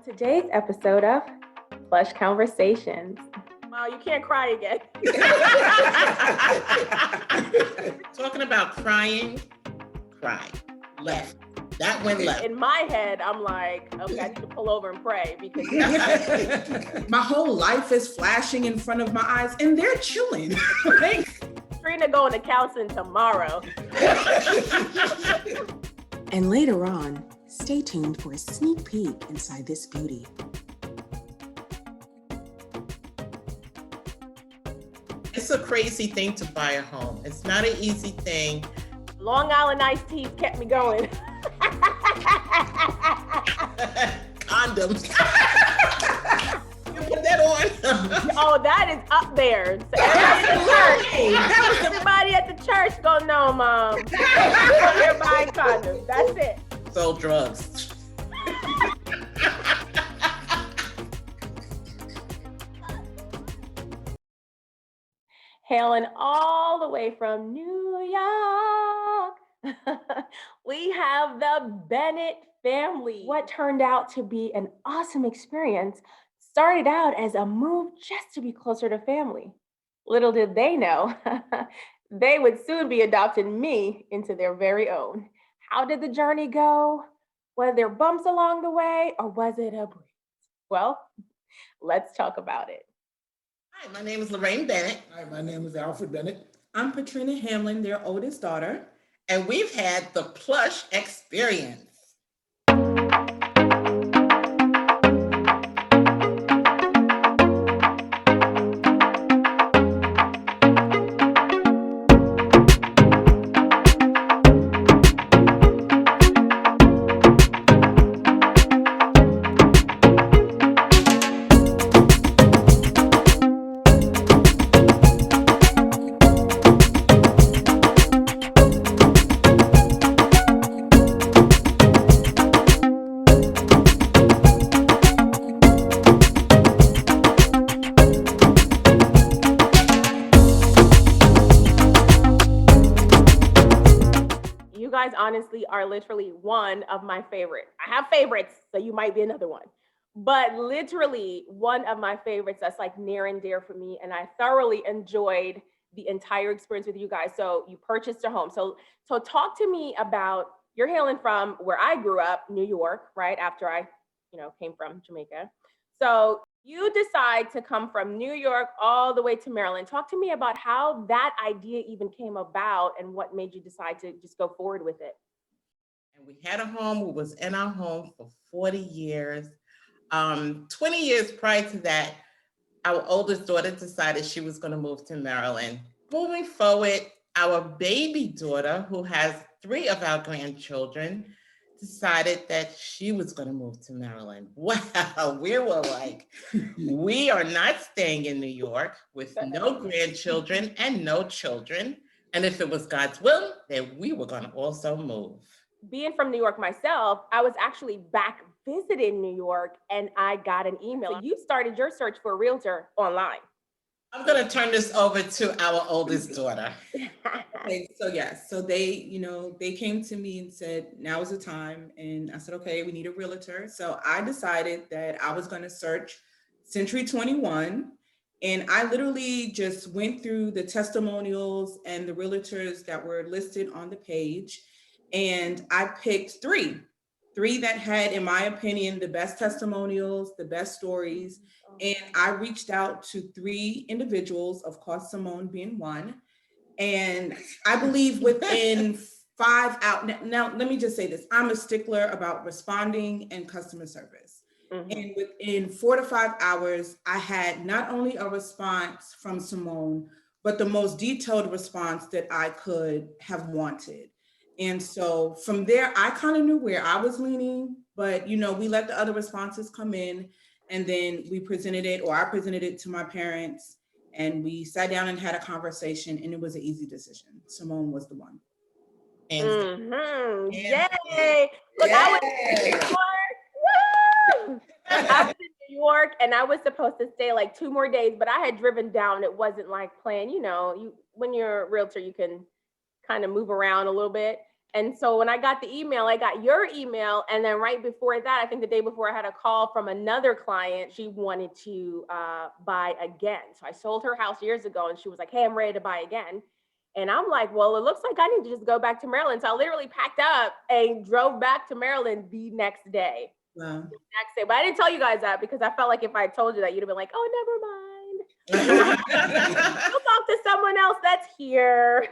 today's episode of PLUSH Conversations. Wow, you can't cry again. Talking about crying, cry. Left. That went left. In my head, I'm like, okay, I need to pull over and pray because my whole life is flashing in front of my eyes and they're chilling. Trina going to counseling tomorrow. And later on, stay tuned for a sneak peek inside this beauty. It's a crazy thing to buy a home. It's not an easy thing. Long Island iced teas kept me going. Condoms. You put that on. Oh, that is up there. So everybody at the church gonna know, Mom. You're buying condoms. That's it. Sold drugs. Hailing all the way from New York, we have the Bennett family. What turned out to be an awesome experience started out as a move just to be closer to family. Little did they know, they would soon be adopting me into their very own. How did the journey go? Were there bumps along the way or was it a breeze? Well, let's talk about it. Hi, my name is Lorraine Bennett. Hi, my name is Alfred Bennett. I'm Patrina Hamlin, their oldest daughter. And we've had the PLUSH experience. Honestly are literally one of my favorites. I have favorites, so you might be another one. But literally one of my favorites that's like near and dear for me. And I thoroughly enjoyed the entire experience with you guys. So you purchased a home. So talk to me about, you're hailing from where I grew up, New York, right? After I, came from Jamaica. So you decide to come from New York all the way to Maryland. Talk to me about how that idea even came about and what made you decide to just go forward with it. And we had a home. We was in our home for 40 years. 20 years prior to that, our oldest daughter decided she was going to move to Maryland. Moving forward, our baby daughter, who has 3 of our grandchildren, decided that she was going to move to Maryland. Wow, we were like, we are not staying in New York with no grandchildren and no children. And if it was God's will, then we were going to also move. Being from New York myself, I was actually back visiting New York and I got an email. So you started your search for a realtor online. I'm going to turn this over to our oldest daughter. Okay, so they came to me and said, now is the time. And I said, okay, we need a realtor. So I decided that I was going to search Century 21. And I literally just went through the testimonials and the realtors that were listed on the page. And I picked three that had, in my opinion, the best testimonials, the best stories. And I reached out to 3 individuals, of course, Simone being one. And I believe within 5 out, now let me just say this, I'm a stickler about responding and customer service. Mm-hmm. And within 4 to 5 hours, I had not only a response from Simone, but the most detailed response that I could have wanted. And so from there, I kind of knew where I was leaning, but we let the other responses come in and then we presented it, or I presented it to my parents and we sat down and had a conversation and it was an easy decision. Simone was the one. Mm-hmm. Yay! Look, I was in New York. Woo! I was in New York and I was supposed to stay like 2 more days, but I had driven down. It wasn't like planned. When you're a realtor, you can kind of move around a little bit. And so when I got the email, I got your email. And then right before that, I think the day before, I had a call from another client. She wanted to buy again. So I sold her house years ago and she was like, hey, I'm ready to buy again. And I'm like, well, it looks like I need to just go back to Maryland. So I literally packed up and drove back to Maryland the next day. Wow. Next day. But I didn't tell you guys that because I felt like if I told you that, you'd have been like, oh, never mind. You'll talk to someone else that's here.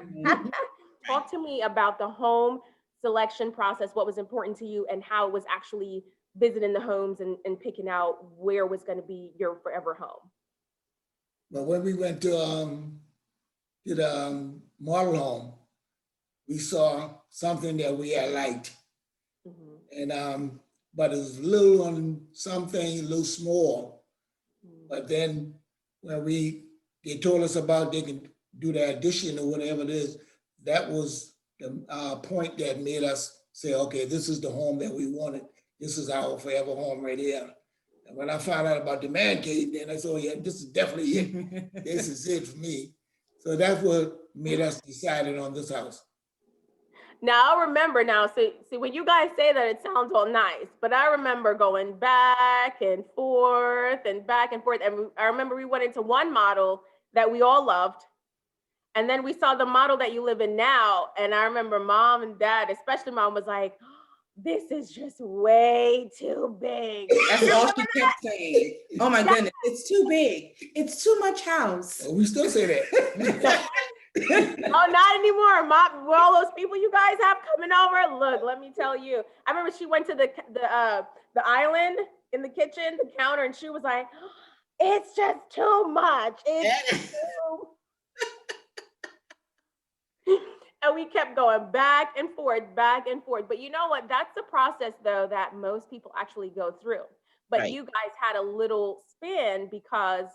Talk to me about the home selection process, what was important to you and how it was actually visiting the homes and picking out where was going to be your forever home. But when we went to the model home, we saw something that we had liked. Mm-hmm. And but it was a little on some things, a little small. Mm-hmm. But then when they told us about they can do the addition or whatever it is, that was the point that made us say, okay, this is the home that we wanted. This is our forever home right here. And when I found out about the man cave, then I said, oh yeah, this is definitely it. This is it for me. So that's what made us decided on this house. Now I remember now, see when you guys say that, it sounds all nice, but I remember going back and forth. And I remember we went into one model that we all loved. And then we saw the model that you live in now. And I remember mom and dad, especially mom, was like, this is just way too big. That's all she kept saying. Oh my goodness, it's too big. It's too much house. We still say that. Oh, not anymore. Mom, with all those people you guys have coming over, look, let me tell you. I remember she went to the island in the kitchen, the counter, and she was like, it's just too much. It's too. And we kept going back and forth. But you know what? That's the process, though, that most people actually go through. But Right. you guys had a little spin because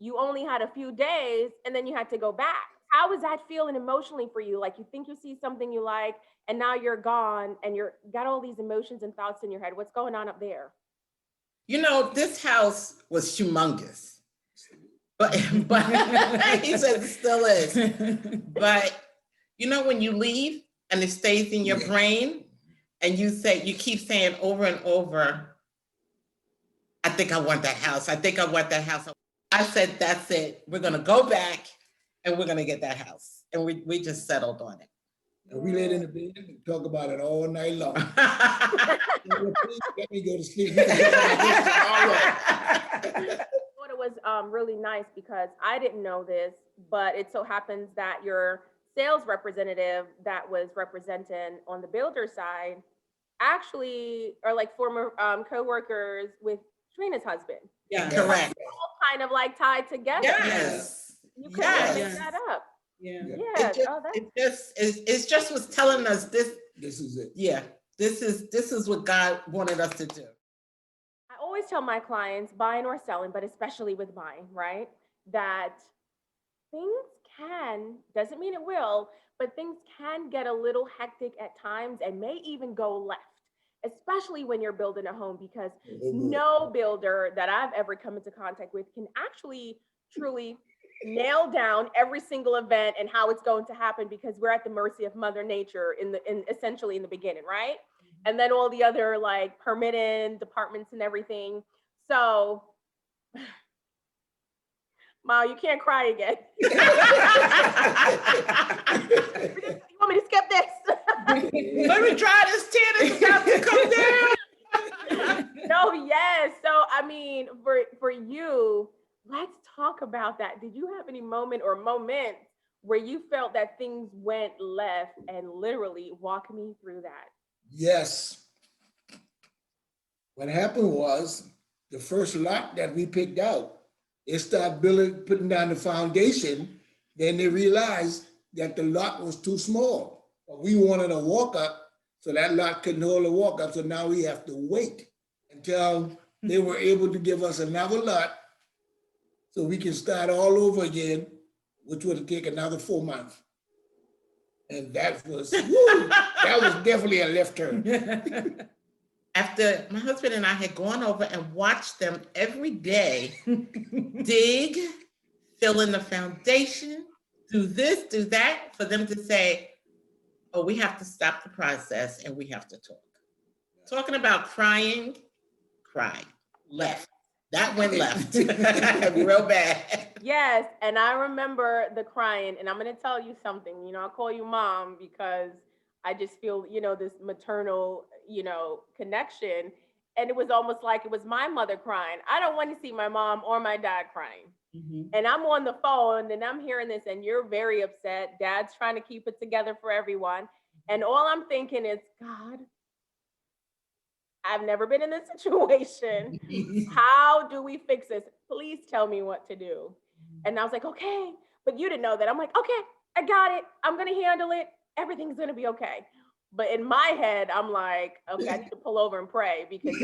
you only had a few days and then you had to go back. How was that feeling emotionally for you? Like you think you see something you like and now you're gone and you're got all these emotions and thoughts in your head. What's going on up there? You know, this house was humongous. But he said it still is. But you know, when you leave and it stays in your brain and you keep saying over and over, I think I want that house. I think I want that house. I said, that's it. We're going to go back and we're going to get that house. And we just settled on it. And we laid in the bed and talk about it all night long. Let me go to sleep. All right. It was really nice because I didn't know this, but it so happens that your sales representative that was representing on the builder side actually are like former co-workers with Trina's husband. Yeah, Correct. All kind of like tied together. Yes. You couldn't make Yes. that up. Yeah. Yeah. It just was telling us this. This is it. Yeah, this is what God wanted us to do. I always tell my clients, buying or selling, but especially with buying, right? That things doesn't mean it will, but things can get a little hectic at times and may even go left, especially when you're building a home, because no builder that I've ever come into contact with can actually truly nail down every single event and how it's going to happen, because we're at the mercy of Mother Nature essentially in the beginning, right? And then all the other like permitting departments and everything. So Ma, you can't cry again. You want me to skip this? Let me dry this tear that's about to come down. No, yes. So, I mean, for you, let's talk about that. Did you have any moment or moments where you felt that things went left, and literally walk me through that? Yes. What happened was the first lot that we picked out, they started building, putting down the foundation. Then they realized that the lot was too small. We wanted a walk up, so that lot couldn't hold a walk up. So now we have to wait until they were able to give us another lot so we can start all over again, which would take another 4 months. And that was, that was definitely a left turn. After my husband and I had gone over and watched them every day dig, fill in the foundation, do this, do that, for them to say, oh, we have to stop the process and we have to talk. Talking about crying, cried, left. That went left real bad. Yes, and I remember the crying, and I'm gonna tell you something. I call you mom because I just feel, this maternal, connection. And it was almost like it was my mother crying. I don't want to see my mom or my dad crying. Mhm. And I'm on the phone and I'm hearing this, and you're very upset. Dad's trying to keep it together for everyone. And all I'm thinking is, God, I've never been in this situation. How do we fix this? Please tell me what to do. And I was like, okay. But you didn't know that. I'm like, okay, I got it. I'm going to handle it. Everything's going to be okay. But in my head, I'm like, okay, I need to pull over and pray because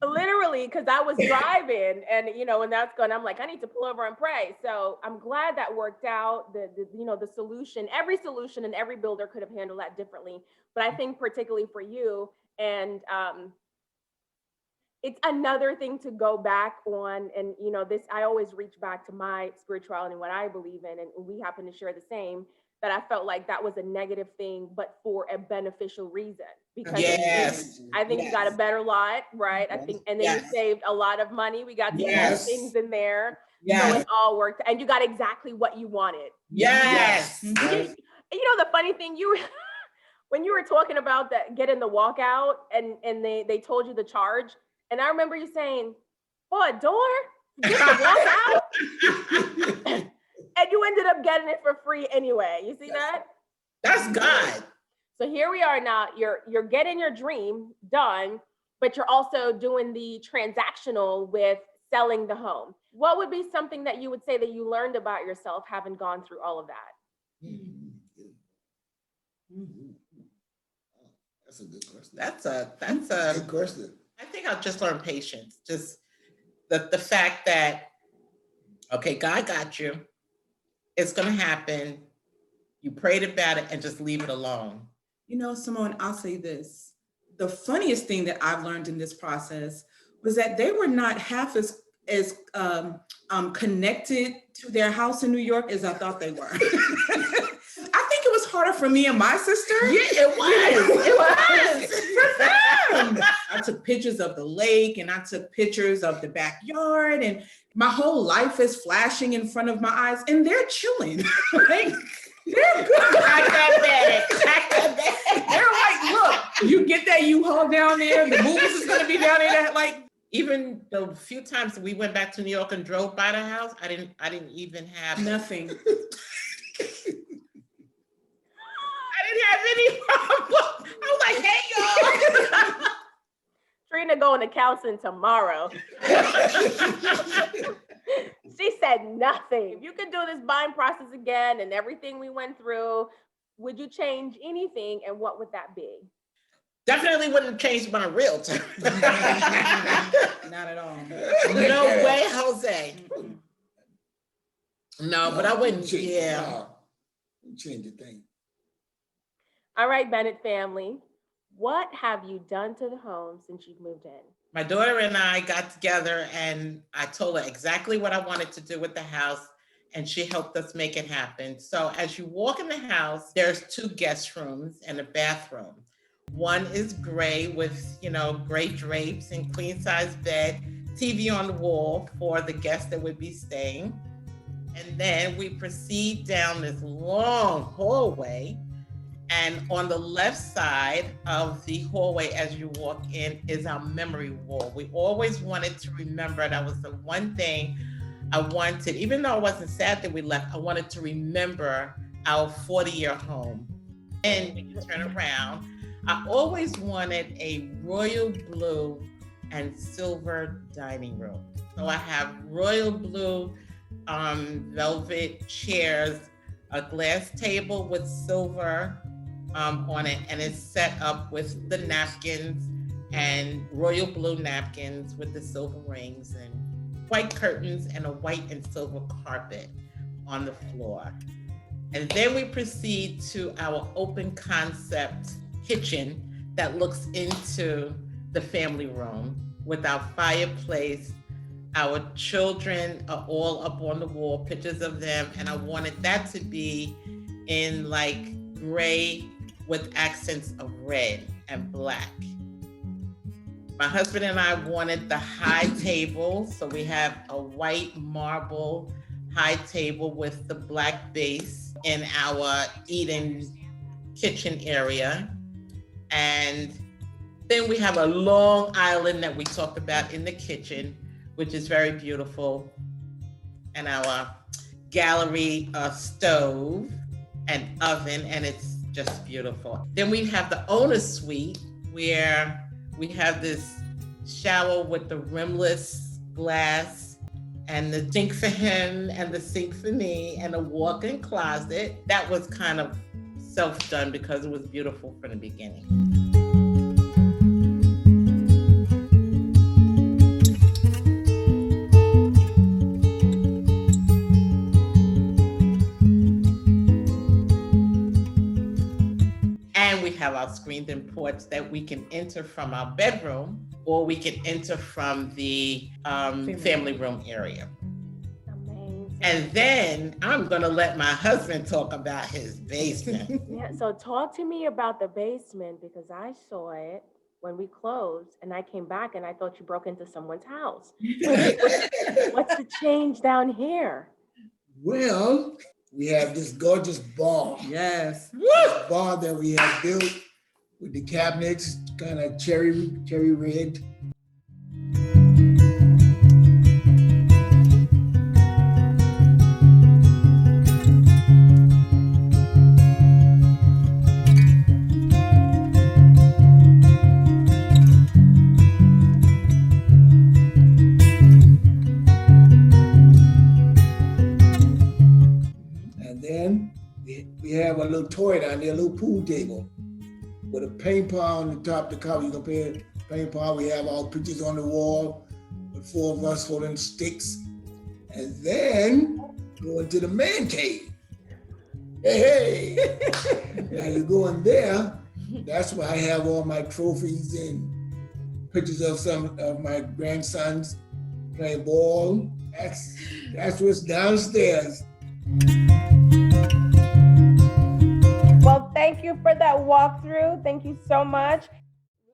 literally, because I was driving and, and that's going, I'm like, I need to pull over and pray. So I'm glad that worked out. The solution, every solution and every builder could have handled that differently. But I think particularly for you, and it's another thing to go back on. And, this, I always reach back to my spirituality and what I believe in. And we happen to share the same, that I felt like that was a negative thing, but for a beneficial reason. Because Yes. I think you got a better lot, right? I think, and then you saved a lot of money. We got some other things in there. So Yes. it all worked. And you got exactly what you wanted. Yes. Yes. The funny thing, when you were talking about that, getting the walkout and they told you the charge. And I remember you saying, for a door, get the walkout. And you ended up getting it for free anyway. You see that? That's God. So here we are now. You're getting your dream done, but you're also doing the transactional with selling the home. What would be something that you would say that you learned about yourself having gone through all of that? That's a good question. That's a Good question. I think I'll just learn patience. Just the fact that, okay, God got you. It's going to happen. You prayed about it and just leave it alone. Simone, I'll say this. The funniest thing that I've learned in this process was that they were not half as connected to their house in New York as I thought they were. I think it was harder for me and my sister. Yeah, it was. It was. For them. I took pictures of the lake and I took pictures of the backyard, and my whole life is flashing in front of my eyes, and they're chilling. Like, they're good. They're like, look, you get that U-Haul down there, the movies is gonna be down there. Like, even the few times that we went back to New York and drove by the house, I didn't even have nothing. I didn't have any problem. I was like, hey y'all. Trina going to counseling tomorrow. She said nothing. If you could do this buying process again and everything we went through, would you change anything, and what would that be? Definitely wouldn't change my realtor. Not at all. No way, Jose. No, but I wouldn't. Yeah. Change the thing. All right, Bennett family. What have you done to the home since you've moved in? My daughter and I got together and I told her exactly what I wanted to do with the house, and she helped us make it happen. So as you walk in the house, there's 2 guest rooms and a bathroom. One is gray with, gray drapes and queen size bed, TV on the wall for the guests that would be staying. And then we proceed down this long hallway. And on the left side of the hallway as you walk in is our memory wall. We always wanted to remember, that was the one thing I wanted, even though I wasn't sad that we left, I wanted to remember our 40-year home. And when you turn around, I always wanted a royal blue and silver dining room. So I have royal blue velvet chairs, a glass table with silver on it, and it's set up with the napkins and royal blue napkins with the silver rings and white curtains and a white and silver carpet on the floor. And then we proceed to our open concept kitchen that looks into the family room with our fireplace. Our children are all up on the wall, pictures of them, and I wanted that to be in like gray with accents of red and black. My husband and I wanted the high table, so we have a white marble high table with the black base in our eating kitchen area. And then we have a long island that we talked about in the kitchen, which is very beautiful. And our gallery stove and oven, and it's just beautiful. Then we have the owner's suite where we have this shower with the rimless glass and the sink for him and the sink for me and a walk-in closet. That was kind of self-done because it was beautiful from the beginning. And we have our screened-in porch that we can enter from our bedroom, or we can enter from the family room area. Amazing. And then I'm gonna let my husband talk about his basement. Yeah, so talk to me about the basement, because I saw it when we closed and I came back and I thought you broke into someone's house. What's the change down here? Well, we have this gorgeous bar. Yes. This bar that we have built with the cabinets, kind of cherry red. And then we have a little toy down there, a little pool table with a paint pot on the top of the cover. You compare paint pot, we have our pictures on the wall with 4 of us holding sticks. And then go into the man cave. Hey, now you go in there, that's where I have all my trophies and pictures of some of my grandsons playing ball. That's what's downstairs. Well, thank you for that walkthrough. Thank you so much.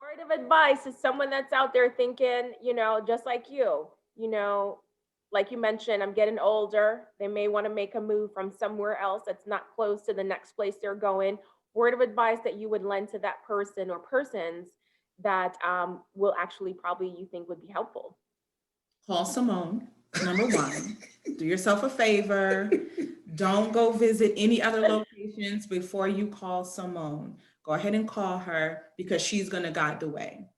Word of advice is someone that's out there thinking, just like you, like you mentioned, I'm getting older. They may want to make a move from somewhere else that's not close to the next place they're going. Word of advice that you would lend to that person or persons that will actually probably you think would be helpful. Call Simone, number one. Do yourself a favor. Don't go visit any other locations before you call Simone. Go ahead and call her because she's going to guide the way.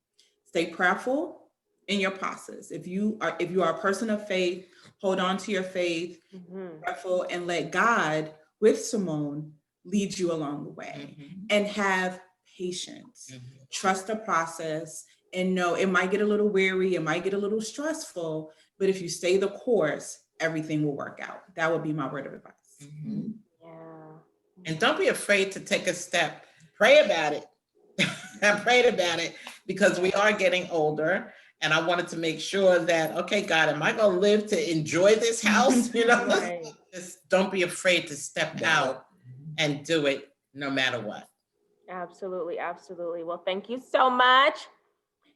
Stay prayerful in your process. If you are a person of faith, hold on to your faith, prayerful, and let God with Simone lead you along the way. And have patience. Trust the process and know it might get a little weary, it might get a little stressful, but if you stay the course, everything will work out. That would be my word of advice. Yeah. And don't be afraid to take a step. Pray about it. I prayed about it because we are getting older. And I wanted to make sure that, okay, God, am I going to live to enjoy this house? Right. Just don't be afraid to step out and do it no matter what. Absolutely, absolutely. Well, thank you so much.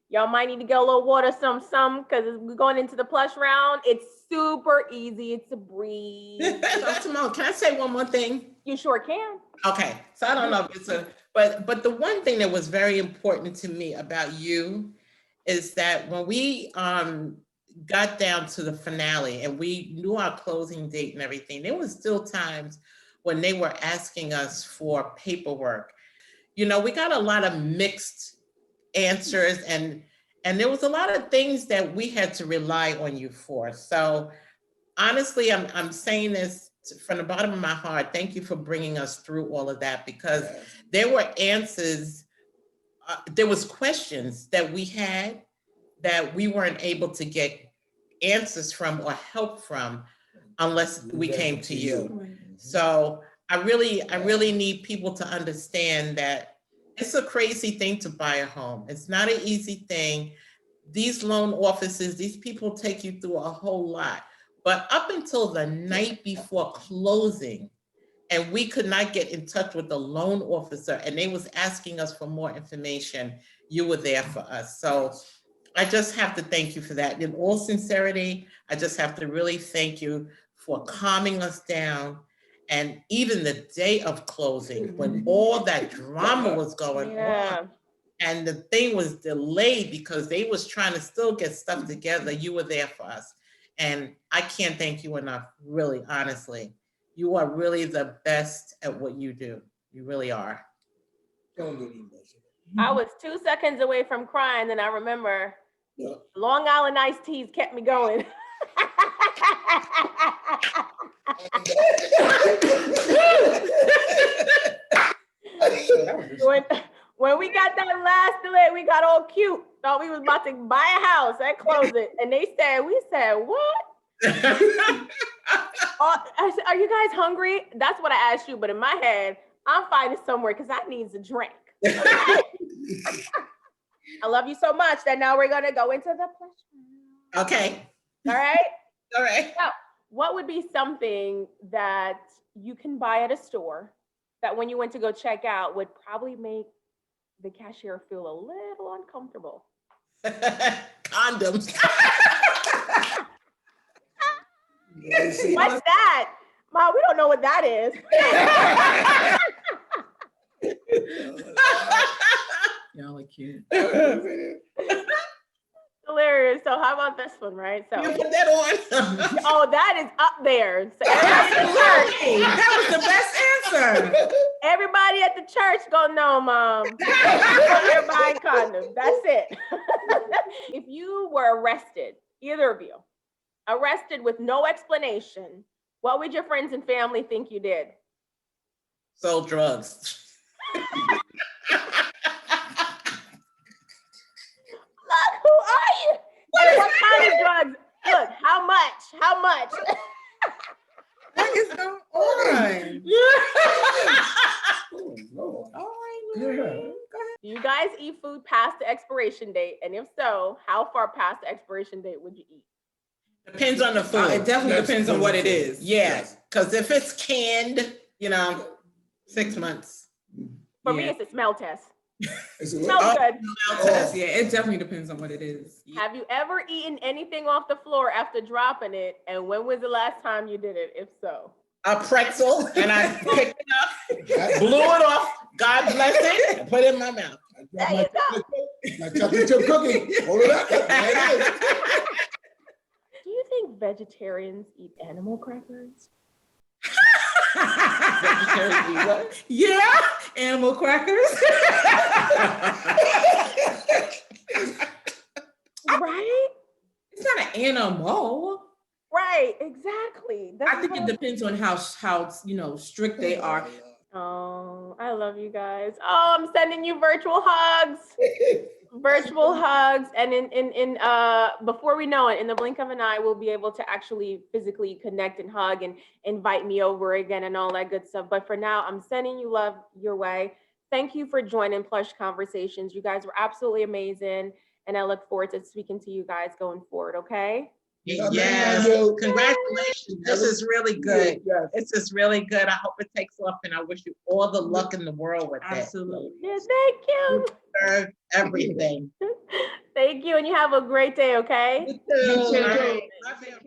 Y'all might need to get a little water, some, because we're going into the plush round. It's super easy. It's a breeze. So, Simone, can I say one more thing? You sure can. Okay, so I don't know if it's but the one thing that was very important to me about you is that when we got down to the finale and we knew our closing date and everything, there was still times when they were asking us for paperwork. We got a lot of mixed answers and there was a lot of things that we had to rely on you for. So honestly, I'm saying this from the bottom of my heart. Thank you for bringing us through all of that, because there were answers, there was questions that we had that we weren't able to get answers from or help from unless we came to you. So I really need people to understand that it's a crazy thing to buy a home. It's not an easy thing. These loan offices, these people take you through a whole lot. But up until the night before closing, and we could not get in touch with the loan officer, and they was asking us for more information. You were there for us. So I just have to thank you for that. In all sincerity, I just have to really thank you for calming us down. And even the day of closing, when all that drama was going on, and the thing was delayed because they was trying to still get stuff together, you were there for us. And I can't thank you enough, really, honestly. You are really the best at what you do. You really are. Don't get emotional. I was 2 seconds away from crying, and I remember Yeah. Long Island iced teas kept me going. When we got that last delay, we got all cute. Thought we was about to buy a house and close it. And we said, what? I said, are you guys hungry? That's what I asked you. But in my head, I'm finding somewhere because I need a drink. I love you so much that now we're going to go into the plush. Okay. All right. All right. Now, what would be something that you can buy at a store that when you went to go check out would probably make the cashier feel a little uncomfortable? Condoms. What's that? Mom, we don't know what that is. Y'all are cute. Hilarious. So how about this one, right? So You put that on. oh, that is up there. So everybody at the church, That was the best answer. everybody at the church gonna know, Mom. You're buying condoms. That's it. If you were arrested, either of you, arrested with no explanation, what would your friends and family think you did? Sold drugs. Look, who are you? And what kind of drugs? Look, how much? How much? What is going on? Oh, no. All right, Yeah. Lorraine. Go ahead. Do you guys eat food past the expiration date? And if so, how far past the expiration date would you eat? Depends on the food. It definitely depends on what it is. Yeah, because if it's canned, 6 months. For me, Yeah. it's a smell test. It's a Smells good. Oh. Yeah, it definitely depends on what it is. Have you ever eaten anything off the floor after dropping it? And when was the last time you did it, if so? A pretzel, and I picked it up, blew it off, God bless it, and put it in my mouth. There you go. My chocolate chip cookie. Hold it up. There it is. Do you think vegetarians eat animal crackers? Yeah, animal crackers. Right? It's not an animal. Right, exactly. I think it depends on how strict they are. Oh, I love you guys. Oh, I'm sending you virtual hugs. Virtual hugs. And in before we know it, in the blink of an eye, we'll be able to actually physically connect and hug and invite me over again and all that good stuff. But for now, I'm sending you love your way. Thank you for joining Plush Conversations. You guys were absolutely amazing. And I look forward to speaking to you guys going forward, okay? Yes, congratulations. This is really good. Yes. This is really good. I hope it takes off, and I wish you all the luck in the world with it. Absolutely. Yeah, thank you. Serve everything. Thank you. And you have a great day, okay? You too. You too. All right. Love you.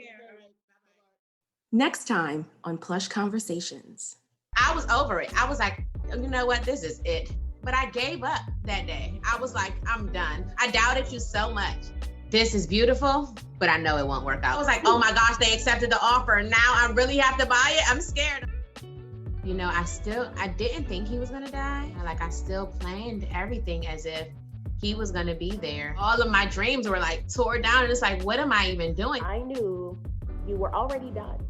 Next time on Plush Conversations. I was over it. I was like, you know what? This is it. But I gave up that day. I was like, I'm done. I doubted you so much. This is beautiful, but I know it won't work out. I was like, oh my gosh, they accepted the offer. Now I really have to buy it. I'm scared. I didn't think he was gonna die. I still planned everything as if he was gonna be there. All of my dreams were like tore down, and it's like, what am I even doing? I knew you were already done.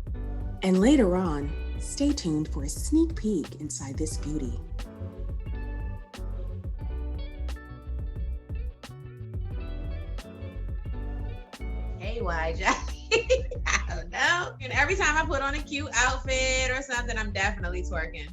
And later on, stay tuned for a sneak peek inside this beauty. Hey, YJ. I don't know. And every time I put on a cute outfit or something, I'm definitely twerking.